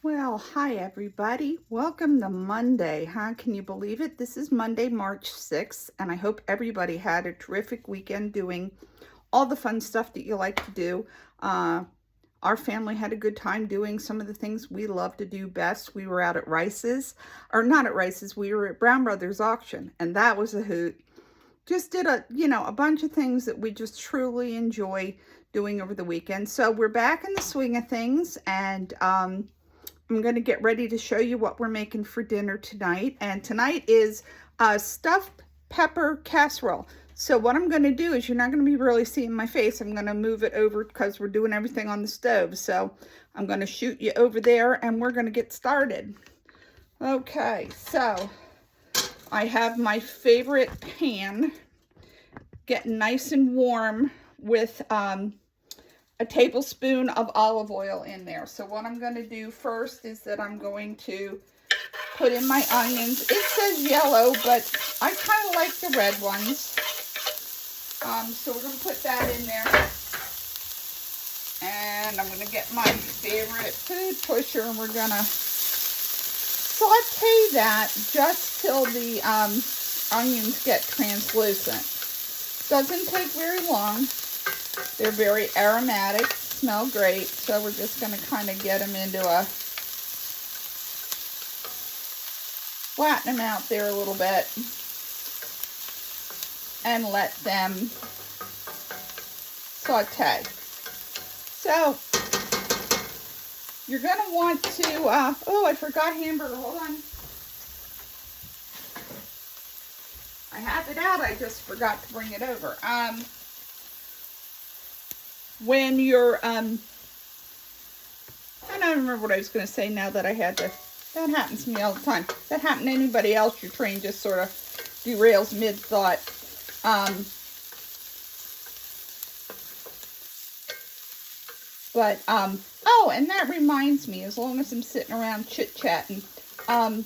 Well, hi everybody. Welcome to Monday, huh? Can you believe it? This is Monday, March 6th, and I hope everybody had a terrific weekend doing all the fun stuff that you like to do. Our family had a good time doing some of the things we love to do best. We were out at Rice's, or not at Rice's, we were at Brown Brothers auction, and that was a hoot. Just did a bunch of things that we just truly enjoy doing over the weekend. So we're back in the swing of things, and I'm going to get ready to show you what we're making for dinner tonight. And tonight is stuffed pepper casserole. So what I'm going to do is, you're not going to be really seeing my face. I'm going to move it over because we're doing everything on the stove. So I'm going to shoot you over there and we're going to get started. Okay, so I have my favorite pan getting nice and warm with a tablespoon of olive oil in there. So what I'm going to do first is that I'm going to put in my onions. It says yellow, but I kind of like the red ones. So we're going to put that in there. And I'm going to get my favorite food pusher, and we're going to saute that just till the onions get translucent. Doesn't take very long. They're very aromatic, smell great, so we're just going to kind of get them into a, flatten them out there a little bit, and let them saute. So, you're going to want to, oh, I forgot hamburger, hold on. I have it out, I just forgot to bring it over. When you're, I don't remember what I was going to say now that I had to, that happens to me all the time. If that happened to anybody else, your train just sort of derails mid-thought. Oh, and that reminds me, as long as I'm sitting around chit-chatting, I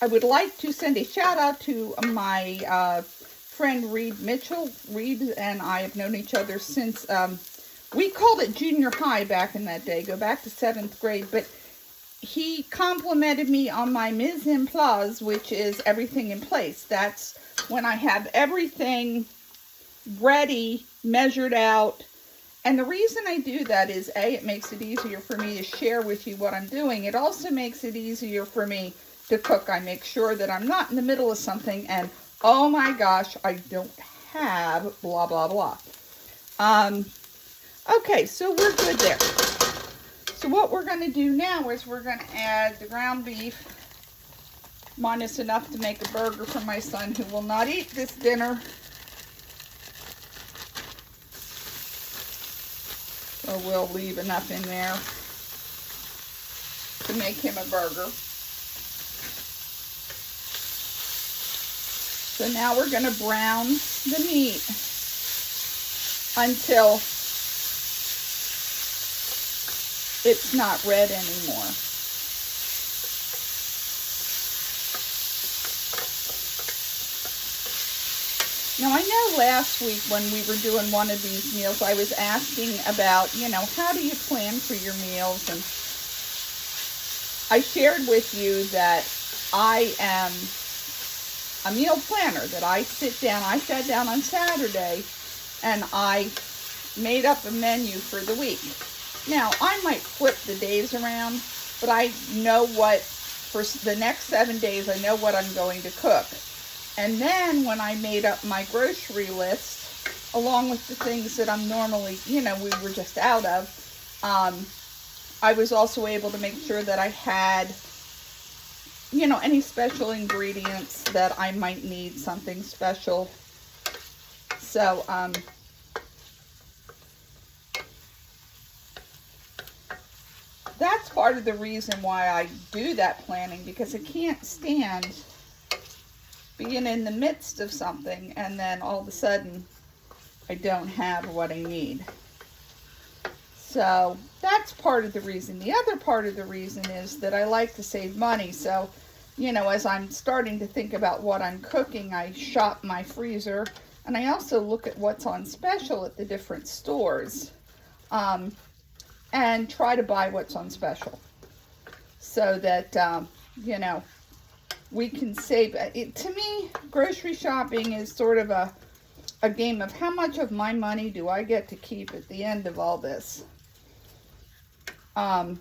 would like to send a shout-out to my friend Reed Mitchell. Reed and I have known each other since, we called it junior high back in that day, go back to 7th grade, but he complimented me on my mise en place, which is everything in place. That's when I have everything ready, measured out. And the reason I do that is, A, it makes it easier for me to share with you what I'm doing. It also makes it easier for me to cook. I make sure that I'm not in the middle of something and, oh my gosh, I don't have blah, blah, blah. Okay, so we're good there. So what we're going to do now is we're going to add the ground beef, minus enough to make a burger for my son, who will not eat this dinner. So we'll leave enough in there to make him a burger. So now we're going to brown the meat until it's not red anymore. Now, I know last week when we were doing one of these meals, I was asking about, how do you plan for your meals? And I shared with you that I am a meal planner, that I sat down on Saturday and I made up a menu for the week. Now, I might flip the days around, but I know what, for the next 7 days, I know what I'm going to cook. And then when I made up my grocery list, along with the things that I'm normally, we were just out of, I was also able to make sure that I had, any special ingredients that I might need, something special. So, that's part of the reason why I do that planning, because I can't stand being in the midst of something and then all of a sudden I don't have what I need. So that's part of the reason. The other part of the reason is that I like to save money. So, as I'm starting to think about what I'm cooking, I shop my freezer, and I also look at what's on special at the different stores. And try to buy what's on special. so that, you know, we can save. To me, grocery shopping is sort of a game of how much of my money do I get to keep at the end of all this. So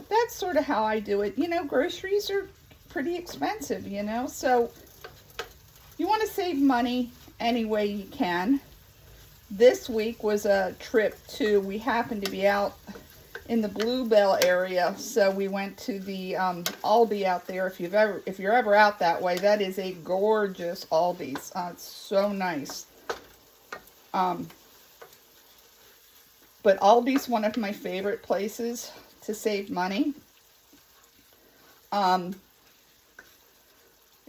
that's sort of how I do it. You know, groceries are pretty expensive, you know, so you want to save money any way you can. This week was a trip to, we happened to be out in the Bluebell area, so we went to the Aldi out there. If you're ever out that way, that is a gorgeous Aldi's. It's so nice. But Aldi's one of my favorite places to save money. I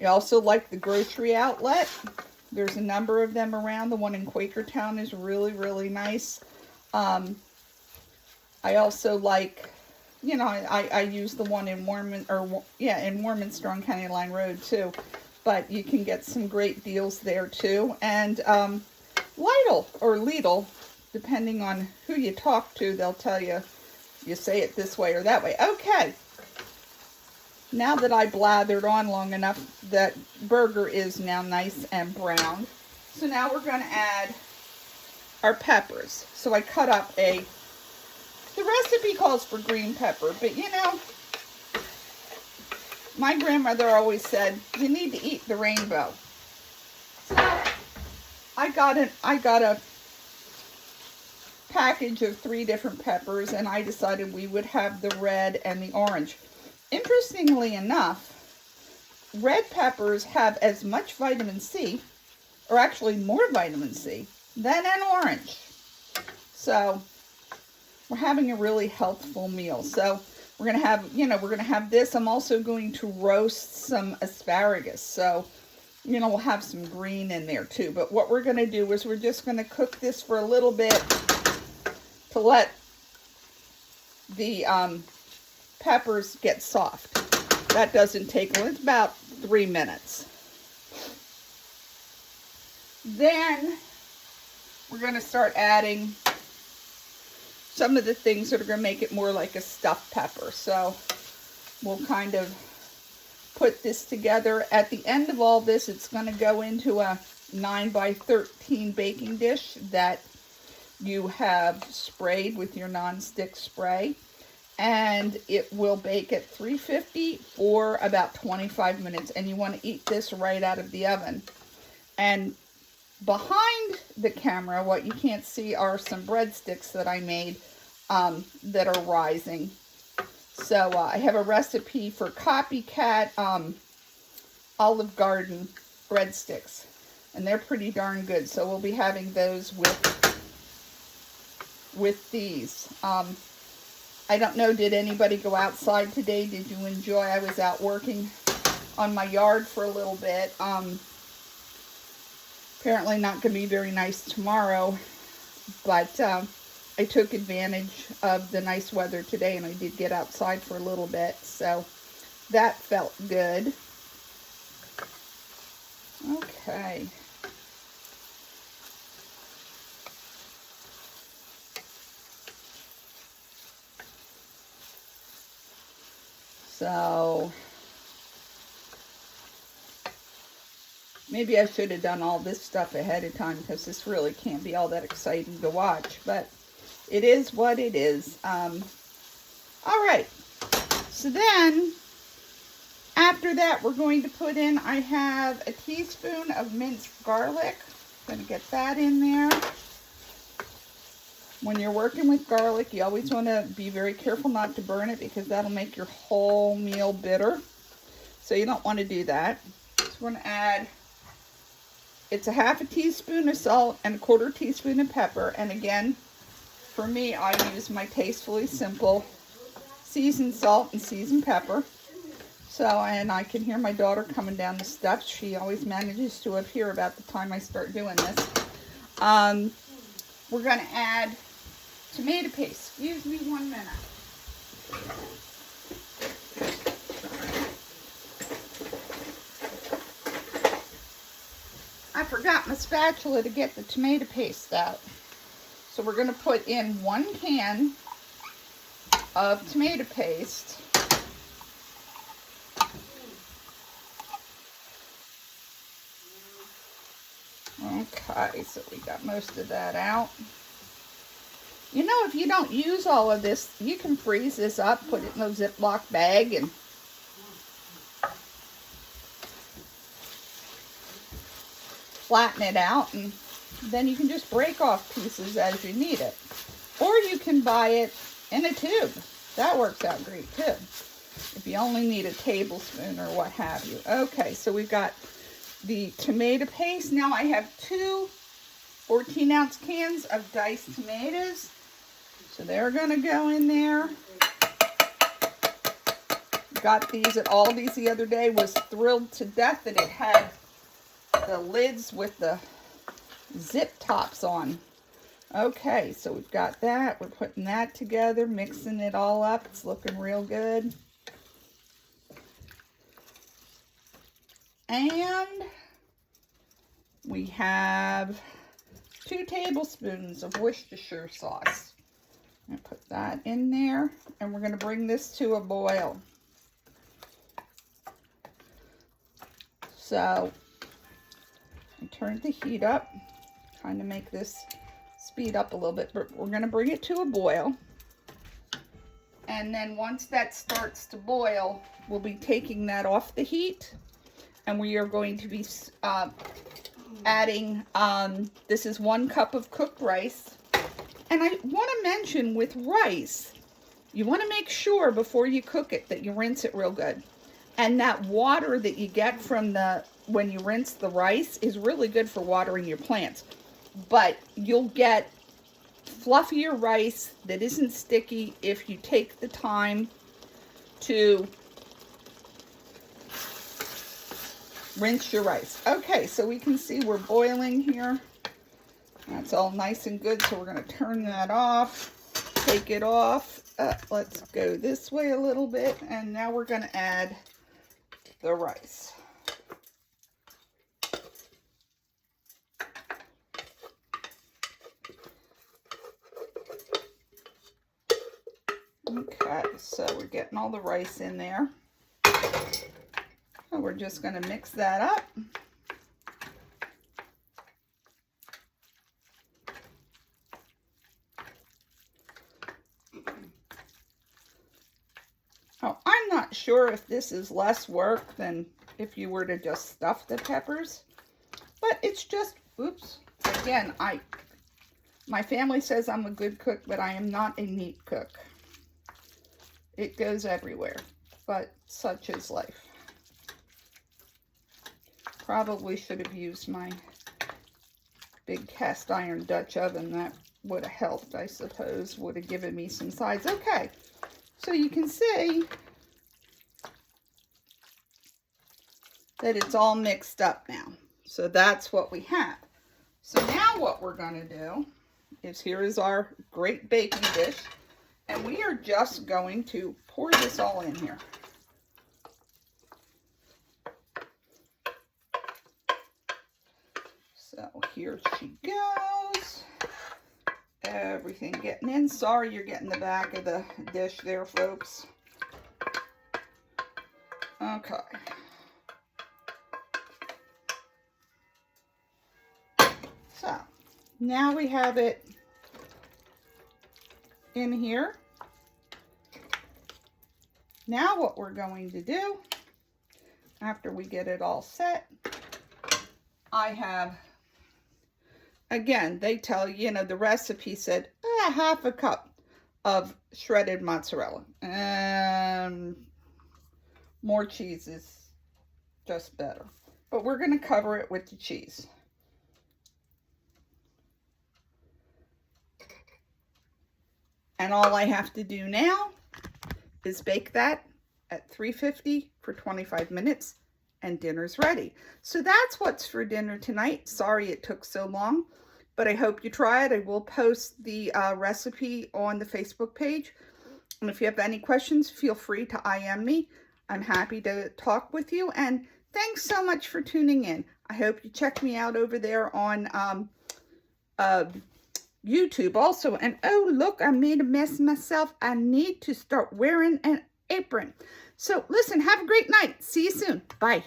also like the grocery outlet. There's a number of them around. The one in Quakertown is really, really nice. I also like, you know, I use the one in Warminster on County Line Road too. But you can get some great deals there too. And Lidl, depending on who you talk to, they'll tell you, you say it this way or that way. Okay. Now that I blathered on long enough, that burger is now nice and browned. So now we're going to add our peppers. So I cut up the recipe calls for green pepper, but you know, my grandmother always said, you need to eat the rainbow. So I got a package of 3 different peppers, and I decided we would have the red and the orange. Interestingly enough, red peppers have as much vitamin C, or actually more vitamin C, than an orange. So we're having a really healthful meal. So we're going to have, you know, we're going to have this. I'm also going to roast some asparagus. So, you know, we'll have some green in there too. But what we're going to do is we're just going to cook this for a little bit to let the peppers get soft. That doesn't take long. It's about 3 minutes. Then we're going to start adding some of the things that are going to make it more like a stuffed pepper. So we'll kind of put this together. At the end of all this, it's going to go into a 9x13 baking dish that you have sprayed with your non-stick spray, and it will bake at 350 for about 25 minutes, and you want to eat this right out of the oven. And behind the camera, what you can't see are some breadsticks that I made that are rising. So I have a recipe for copycat Olive Garden breadsticks, and they're pretty darn good. So we'll be having those with these. I don't know, did anybody go outside today? Did you enjoy? I was out working on my yard for a little bit. Apparently not going to be very nice tomorrow, but I took advantage of the nice weather today, and I did get outside for a little bit, so that felt good. Okay. So maybe I should have done all this stuff ahead of time, because this really can't be all that exciting to watch, but it is what it is. All right. So then, after that, we're going to put in, I have a teaspoon of minced garlic. I'm going to get that in there. When you're working with garlic, you always want to be very careful not to burn it, because that'll make your whole meal bitter. So you don't want to do that. So we're going to add, it's a half a teaspoon of salt and a 1/4 teaspoon of pepper. And again, for me, I use my Tastefully Simple seasoned salt and seasoned pepper. So, and I can hear my daughter coming down the steps. She always manages to appear about the time I start doing this. We're going to add tomato paste. Excuse me 1 minute. I forgot my spatula to get the tomato paste out. So we're going to put in 1 can of tomato paste. Okay, so we got most of that out. You know, if you don't use all of this, you can freeze this up, put it in a Ziploc bag, and flatten it out, and then you can just break off pieces as you need it. Or you can buy it in a tube. That works out great too, if you only need a tablespoon or what have you. Okay, so we've got the tomato paste. Now I have two 14-ounce cans of diced tomatoes. So they're gonna go in there. Got these at Aldi's the other day. Was thrilled to death that it had the lids with the zip tops on. Okay, so we've got that. We're putting that together, mixing it all up. It's looking real good. And we have 2 tablespoons of Worcestershire sauce. I'm gonna put that in there, and we're gonna bring this to a boil. So I turned the heat up, trying to make this speed up a little bit, but we're gonna bring it to a boil. And then once that starts to boil, we'll be taking that off the heat, and we are going to be adding, this is 1 cup of cooked rice. And I want to mention with rice, you want to make sure before you cook it that you rinse it real good. And that water that you get from when you rinse the rice is really good for watering your plants. But you'll get fluffier rice that isn't sticky if you take the time to rinse your rice. Okay, so we can see we're boiling here. That's all nice and good, so we're going to turn that off, take it off. Let's go this way a little bit, and now we're going to add the rice. Okay, so we're getting all the rice in there. And we're just going to mix that up. Oh, I'm not sure if this is less work than if you were to just stuff the peppers, but it's just, oops, again, my family says I'm a good cook, but I am not a neat cook. It goes everywhere, but such is life. Probably should have used my big cast iron Dutch oven. That would have helped, I suppose, would have given me some sides. Okay. So you can see that it's all mixed up now. So that's what we have. So now what we're going to do is, here is our great baking dish. And we are just going to pour this all in here. So here she goes. Everything getting in. Sorry you're getting the back of the dish there, folks. Okay. So, now we have it in here. Now what we're going to do, after we get it all set, I have, again, they tell you, the recipe said half a cup of shredded mozzarella. More cheese is just better. But we're going to cover it with the cheese. And all I have to do now is bake that at 350 for 25 minutes. And dinner's ready. So that's what's for dinner tonight. Sorry it took so long, but I hope you try it. I will post the recipe on the Facebook page. And if you have any questions, feel free to IM me. I'm happy to talk with you. And thanks so much for tuning in. I hope you check me out over there on YouTube also. And oh, look, I made a mess myself. I need to start wearing an apron. So listen, have a great night. See you soon. Bye.